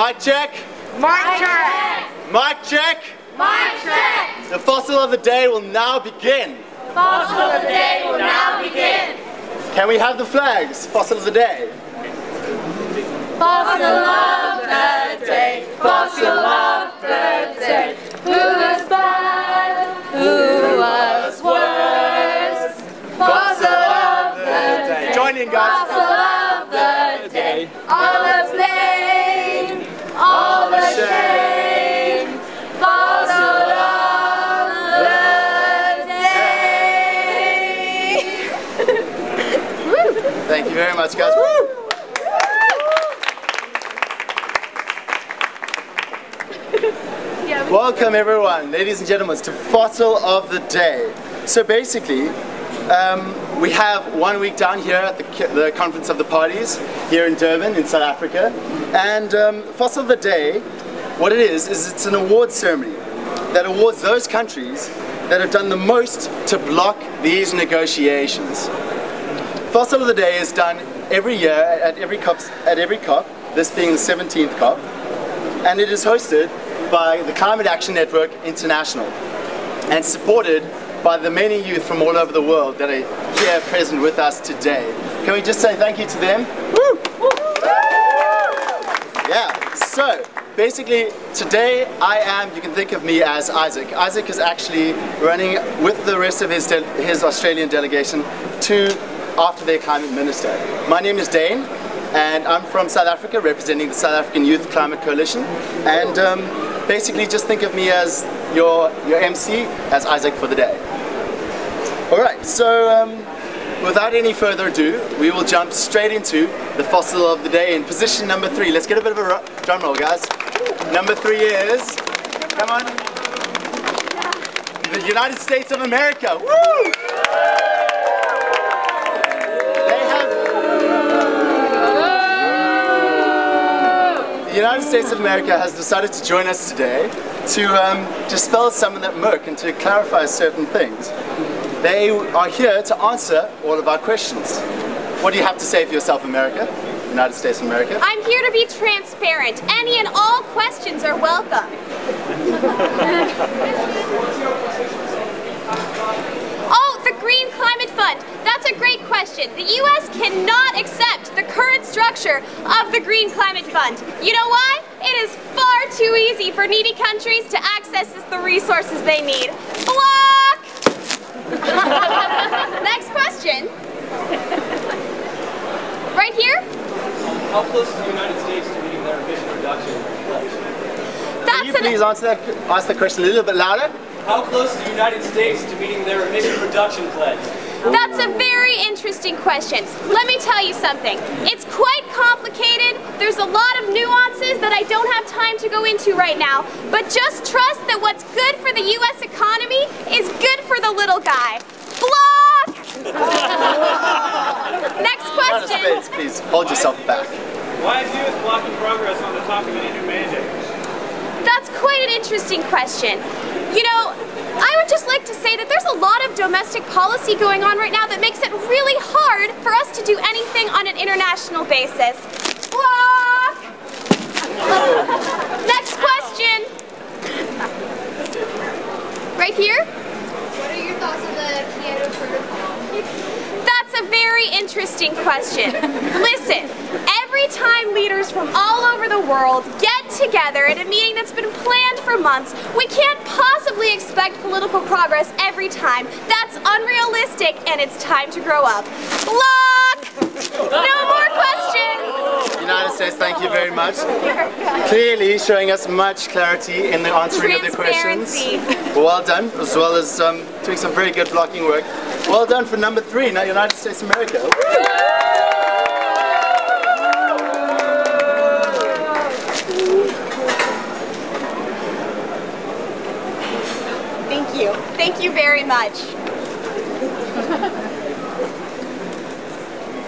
Mic check. Mic check. Mic check. Mic check. The fossil of the day will now begin. Fossil of the day will now begin. Can we have the flags? Fossil of the day. Fossil of the day. Fossil of the day. Who was bad? Who was worse? Fossil of the day. Join in, guys. Fossil of the day. All the blame. All the shame. Fossil of the day. Thank you very much, guys. Woo! Welcome everyone, ladies and gentlemen, to Fossil of the Day. So basically, we have 1 week down here at the Conference of the Parties here in Durban in South Africa. And Fossil of the Day, what it is it's an award ceremony that awards those countries that have done the most to block these negotiations. Fossil of the Day is done every year at every COP, this being the 17th COP, and it is hosted by the Climate Action Network International and supported by the many youth from all over the world that are here present with us today. Can we just say thank you to them? Woo! Yeah, so basically today you can think of me as Isaac. Isaac is actually running with the rest of his Australian delegation after their climate minister. My name is Dane, and I'm from South Africa, representing the South African Youth Climate Coalition. And basically just think of me as your MC, as Isaac for the day. Alright, so without any further ado, we will jump straight into the fossil of the day in position number 3. Let's get a bit of a drum roll, guys. Number 3 is, come on, the United States of America. Woo! The United States of America has decided to join us today to dispel some of that murk and to clarify certain things. They are here to answer all of our questions. What do you have to say for yourself, America? United States of America? I'm here to be transparent. Any and all questions are welcome. Oh, the Green Climate Fund. That's a great question. The U.S. cannot accept the current structure of the Green Climate Fund. You know why? It is far too easy for needy countries to access the resources they need. Block! Next question. Right here? How close is the United States to meeting their emission reduction pledge? Can you please ask the question a little bit louder? How close is the United States to meeting their emission reduction pledge? That's a very interesting question. Let me tell you something. It's quite complicated. There's a lot of nuances that I don't have time to go into right now. But just trust that what's good for the U.S. economy is good for the little guy. Block! Next question. Please, hold yourself back. Why is the U.S. blocking progress on the topic of any new mandate? That's quite an interesting question. You know, I would just like to say that there's a lot of domestic policy going on right now that makes it really hard for us to do anything on an international basis. Block! Next question. Right here? What are your thoughts on the Kyoto Protocol? That's a very interesting question. Listen, every time leaders from all over the world get together at a meeting that's been planned for months, we can't possibly expect political progress every time. That's unrealistic, and it's time to grow up. Block! No more questions! United States, thank you very much. Clearly showing us much clarity in the answering of the questions. Well done, as well as doing some very good blocking work. Well done for number 3, now United States of America. Thank you. Thank you very much.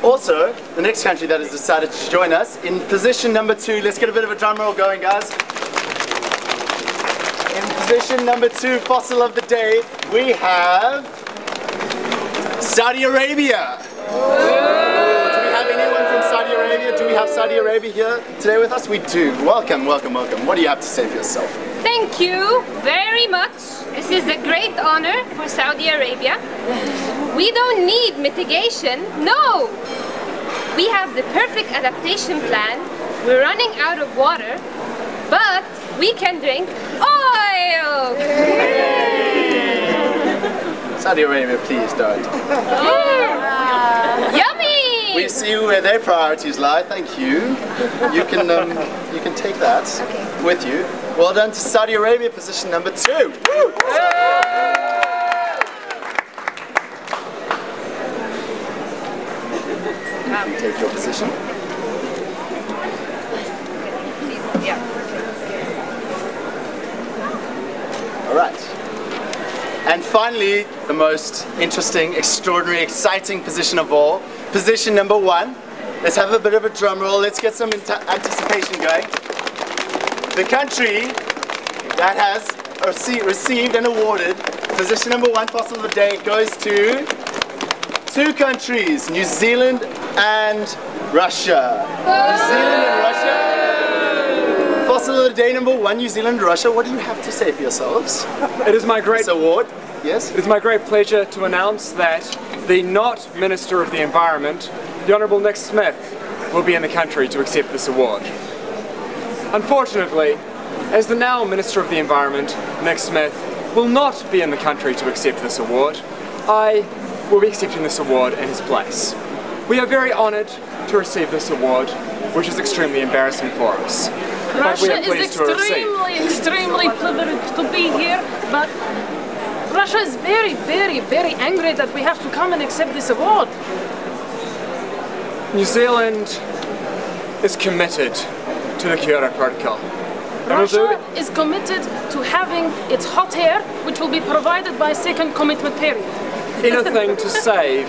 Also, the next country that has decided to join us, in position number 2, let's get a bit of a drum roll going, guys. In position number 2, fossil of the day, we have Saudi Arabia. Do we have anyone from Saudi Arabia? Do we have Saudi Arabia here today with us? We do. Welcome, welcome, welcome. What do you have to say for yourself? Thank you very much. This is a great honor for Saudi Arabia. We don't need mitigation, no! We have the perfect adaptation plan. We're running out of water, but we can drink oil! Saudi Arabia, please don't. Yummy! We see where their priorities lie. Thank you. You can take that with you. Well done to Saudi Arabia, position number 2. Woo! Take your position. All right. And finally, the most interesting, extraordinary, exciting position of all, position number 1. Let's have a bit of a drum roll. Let's get some anticipation going. The country that has received and awarded position number 1 fossil of the day goes to 2 countries, New Zealand and Russia. New Zealand and Russia. Fossil of the day number 1, New Zealand and Russia. What do you have to say for yourselves? It is my great This award. Yes? It is my great pleasure to announce that the not Minister of the Environment, the Honourable Nick Smith, will be in the country to accept this award. Unfortunately, as the now Minister of the Environment, Nick Smith, will not be in the country to accept this award, I will be accepting this award in his place. We are very honoured to receive this award, which is extremely embarrassing for us. But we Russia are is pleased to receive. extremely privileged to be here, but Russia is very, very, very angry that we have to come and accept this award. New Zealand is committed to the Kyoto Protocol. Russia is committed to having its hot air, which will be provided by a second commitment period. Anything to save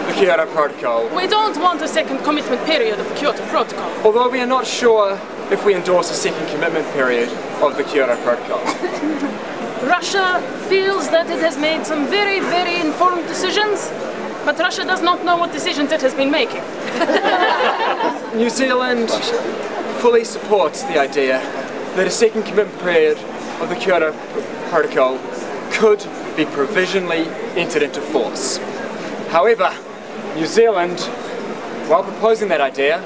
the Kyoto Protocol. We don't want a second commitment period of the Kyoto Protocol. Although we are not sure if we endorse a second commitment period of the Kyoto Protocol. Russia feels that it has made some very, very informed decisions, but Russia does not know what decisions it has been making. New Zealand fully supports the idea that a second commitment period of the Kyoto Protocol could be provisionally entered into force. However, New Zealand, while proposing that idea,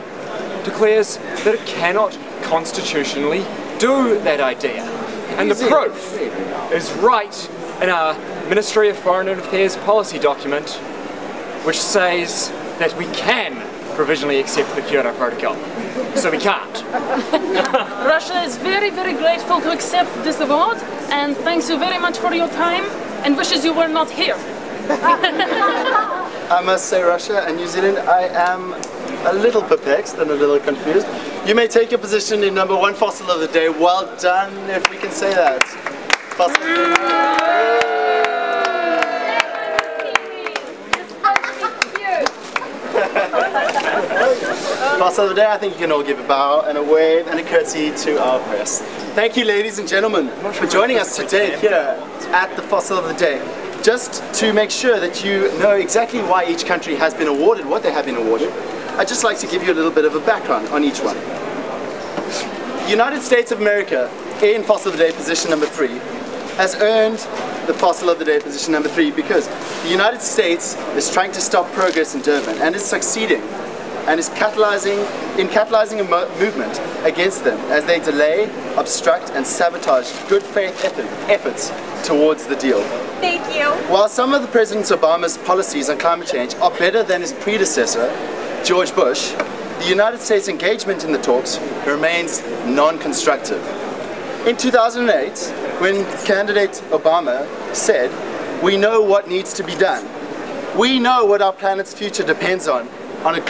declares that it cannot constitutionally do that idea. And the proof is right in our Ministry of Foreign Affairs policy document, which says that we can provisionally accept the Kyoto Protocol. So we can't. Russia is very, very grateful to accept this award, and thanks you very much for your time, and wishes you were not here. I must say, Russia and New Zealand, I am a little perplexed and a little confused. You may take your position in number 1 fossil of the day. Well done, if we can say that. Fossil of the Fossil of the day, I think you can all give a bow and a wave and a curtsy to our press. Thank you, ladies and gentlemen, for joining us today here at the Fossil of the Day. Just to make sure that you know exactly why each country has been awarded what they have been awarded, I'd just like to give you a little bit of a background on each one. The United States of America, in Fossil of the Day position number 3, has earned the Fossil of the Day position number 3 because the United States is trying to stop progress in Durban and is succeeding and is catalyzing a movement against them as they delay, obstruct and sabotage good faith efforts towards the deal. Thank you. While some of the President Obama's policies on climate change are better than his predecessor, George Bush, the United States' engagement in the talks remains non-constructive. In 2008, when candidate Obama said, "We know what needs to be done. We know what our planet's future depends on a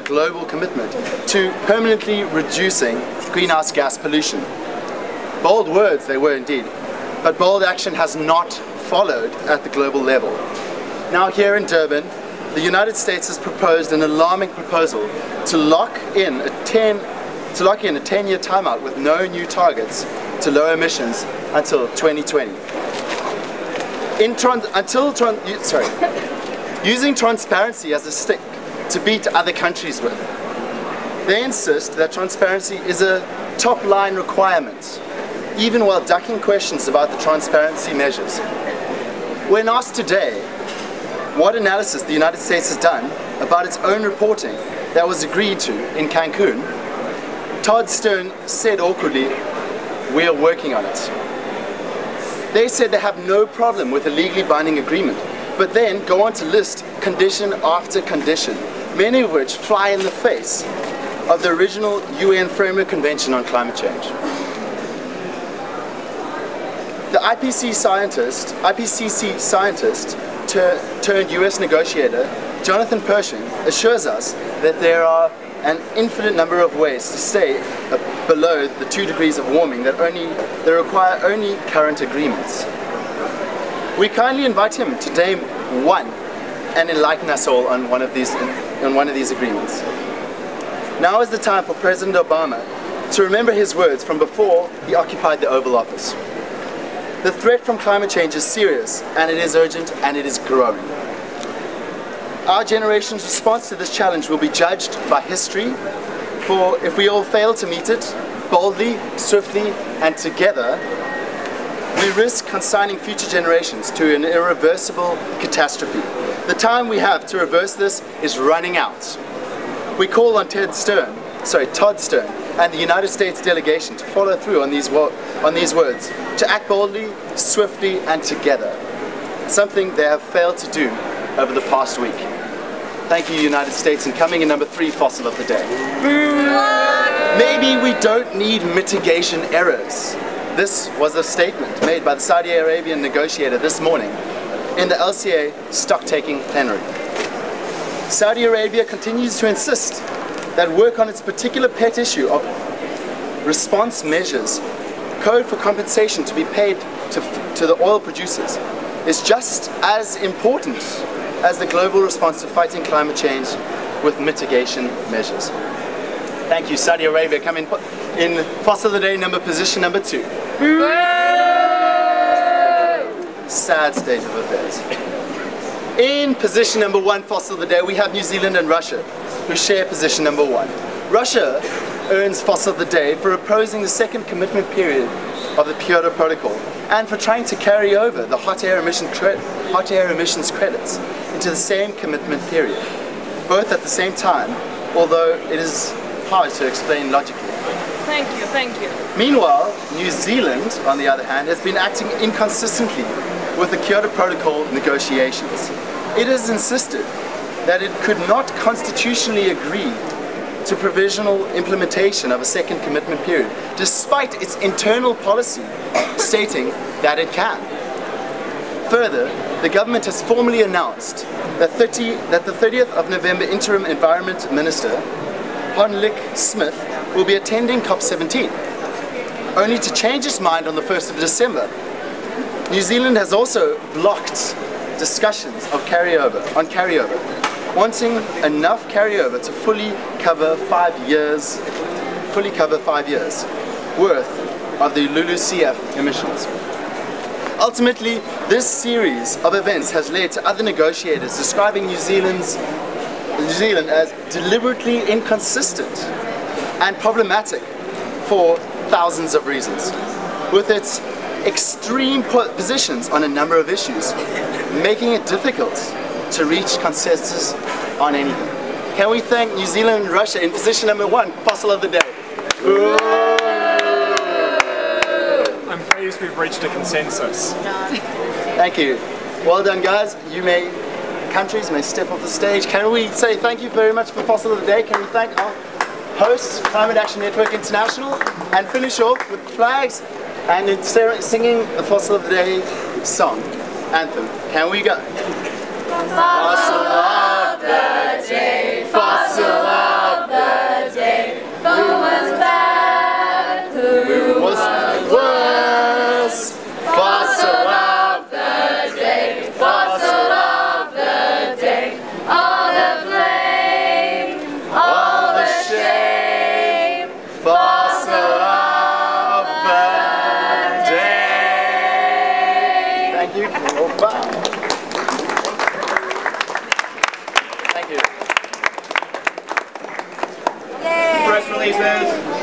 global commitment to permanently reducing greenhouse gas pollution." Bold words they were indeed, but bold action has not followed at the global level. Now here in Durban, the United States has proposed an alarming proposal to lock in a 10-year timeout with no new targets to lower emissions until 2020. Using transparency as a stick to beat other countries with. They insist that transparency is a top-line requirement, even while ducking questions about the transparency measures. When asked today what analysis the United States has done about its own reporting that was agreed to in Cancun, Todd Stern said awkwardly, "We are working on it." They said they have no problem with a legally binding agreement, but then go on to list condition after condition, many of which fly in the face of the original UN Framework Convention on Climate Change. The IPCC scientist turned US negotiator, Jonathan Pershing, assures us that there are an infinite number of ways to stay below the 2 degrees of warming that require only current agreements. We kindly invite him to name one and enlighten us all on one of these agreements. Now is the time for President Obama to remember his words from before he occupied the Oval Office. The threat from climate change is serious, and it is urgent, and it is growing. Our generation's response to this challenge will be judged by history, for if we all fail to meet it boldly, swiftly, and together, we risk consigning future generations to an irreversible catastrophe. The time we have to reverse this is running out. We call on Todd Stern, and the United States delegation to follow through on these words, to act boldly, swiftly, and together, something they have failed to do over the past week. Thank you, United States, and coming in number 3 fossil of the day. Maybe we don't need mitigation errors. This was a statement made by the Saudi Arabian negotiator this morning in the LCA stock-taking plenary. Saudi Arabia continues to insist that work on its particular pet issue of response measures, code for compensation to be paid to the oil producers, is just as important as the global response to fighting climate change with mitigation measures. Thank you, Saudi Arabia. Come in fossil of the day position number 2. Sad state of affairs. In position number 1, fossil of the day, we have New Zealand and Russia, who share position number 1. Russia earns fossil of the day for opposing the second commitment period of the Kyoto Protocol and for trying to carry over the hot air emissions credits into the same commitment period, both at the same time, although it is hard to explain logically. Thank you. Meanwhile, New Zealand, on the other hand, has been acting inconsistently with the Kyoto Protocol negotiations. It has insisted that it could not constitutionally agree to provisional implementation of a second commitment period, despite its internal policy stating that it can. Further, the government has formally announced that the 30th of November Interim Environment Minister, Honlik Smith, will be attending COP17, only to change his mind on the 1st of December. New Zealand has also blocked discussions of carryover, wanting enough carryover to fully cover 5 years worth of the LULUCF emissions. Ultimately, this series of events has led to other negotiators describing New Zealand as deliberately inconsistent and problematic for thousands of reasons, with its extreme positions on a number of issues, making it difficult to reach consensus on anything. Can we thank New Zealand and Russia in position number 1, fossil of the day? I'm pleased we've reached a consensus. Thank you. Well done, guys. Countries may step off the stage. Can we say thank you very much for fossil of the day? Can we thank our hosts, Climate Action Network International, and finish off with flags and singing the fossil of the day song, anthem. Can we go? Fossil of the day, fossil of the day, who was bad, who was worse? Fossil of the day, fossil of the day, all the blame, all the shame, fossil of the day. Thank you. Thank you. places.